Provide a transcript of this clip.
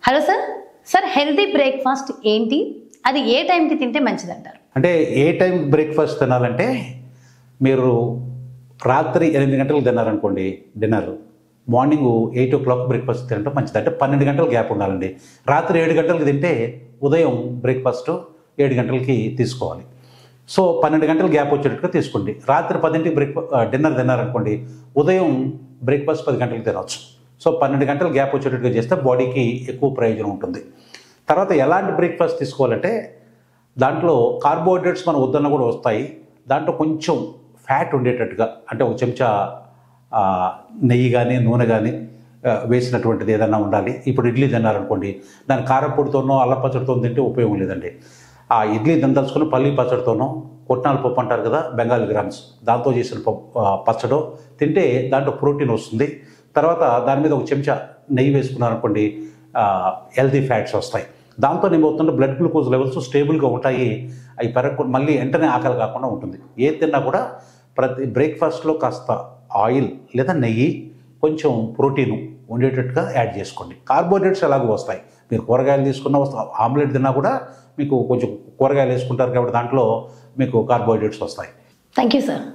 Hello sir. Sir healthy breakfast ఏంటి, అది ఏ టైంకి తింటే మంచిదంటారు? అంటే ఏ టైం బ్రేక్ఫాస్ట్ తినాలంటే, మీరు రాత్రి 8 గంటలకు తిన్నారనుకోండి డిన్నర్, మార్నింగ్ 8 o'clock బ్రేక్ఫాస్ట్ తినడం మంచిది. అంటే 12 గంటల గ్యాప్ ఉండాలండి. రాత్రి 7 గంటలకు తింటే ఉదయం బ్రేక్ఫాస్ట్ 7 గంటలకి తీసుకోవాలి. సో 12 గంటల గ్యాప్ వచ్చేటట్టుగా తీసుకోండి. రాత్రి 10ంటికి డిన్నర్ తిన్నారనుకోండి, ఉదయం బ్రేక్ఫాస్ట్ 10 గంటలకు తినవచ్చు. సో 12 గంటల గ్యాప్ వచ్చేటట్టుగా చేస్తే బాడీకి ఎక్కువ ప్రయోజనం ఉంటుంది. తర్వాత ఎలాంటి బ్రేక్ఫాస్ట్ తీసుకోవాలంటే, దాంట్లో కార్బోహైడ్రేట్స్ మనం వద్దన్న కూడా వస్తాయి. దాంట్లో కొంచెం ఫ్యాట్ ఉండేటట్టుగా, అంటే ఒక చెంచా నెయ్యి కానీ నూనె కానీ వేసినటువంటిది ఏదన్నా ఉండాలి. ఇప్పుడు ఇడ్లీ తిన్నారనుకోండి, దాని కారపొడితోనో అల్లం పచ్చడితో తింటే ఉపయోగం లేదండి. ఆ ఇడ్లీ దందలుచుకుని పల్లి పచ్చడితోనో, కొట్నాల పప్పు అంటారు కదా, బెంగాలీ గ్రామ్స్, దాంతో చేసిన పచ్చడో తింటే దాంట్లో ప్రోటీన్ వస్తుంది. తర్వాత దాని మీద ఒక చెంచా నెయ్యి వేసుకున్నారనుకోండి, హెల్తీ ఫ్యాట్స్ వస్తాయి. దాంతో ఏమవుతుంటే బ్లడ్ గ్లూకోజ్ లెవెల్స్ స్టేబుల్గా ఉంటాయి. అవి మళ్ళీ వెంటనే ఆకలి కాకుండా ఉంటుంది. ఏది తిన్నా కూడా ప్రతి బ్రేక్ఫాస్ట్లో కాస్త ఆయిల్ లేదా నెయ్యి, కొంచెం ప్రోటీన్ ఉండేటట్టుగా యాడ్ చేసుకోండి. కార్బోహైడ్రేట్స్ ఎలాగో వస్తాయి. మీరు కూరగాయలు తీసుకున్న ఆమ్లెట్ తిన్నా కూడా మీకు కొంచెం కూరగాయలు వేసుకుంటారు కాబట్టి దాంట్లో మీకు కార్బోహైడ్రేట్స్ వస్తాయి. Thank you sir.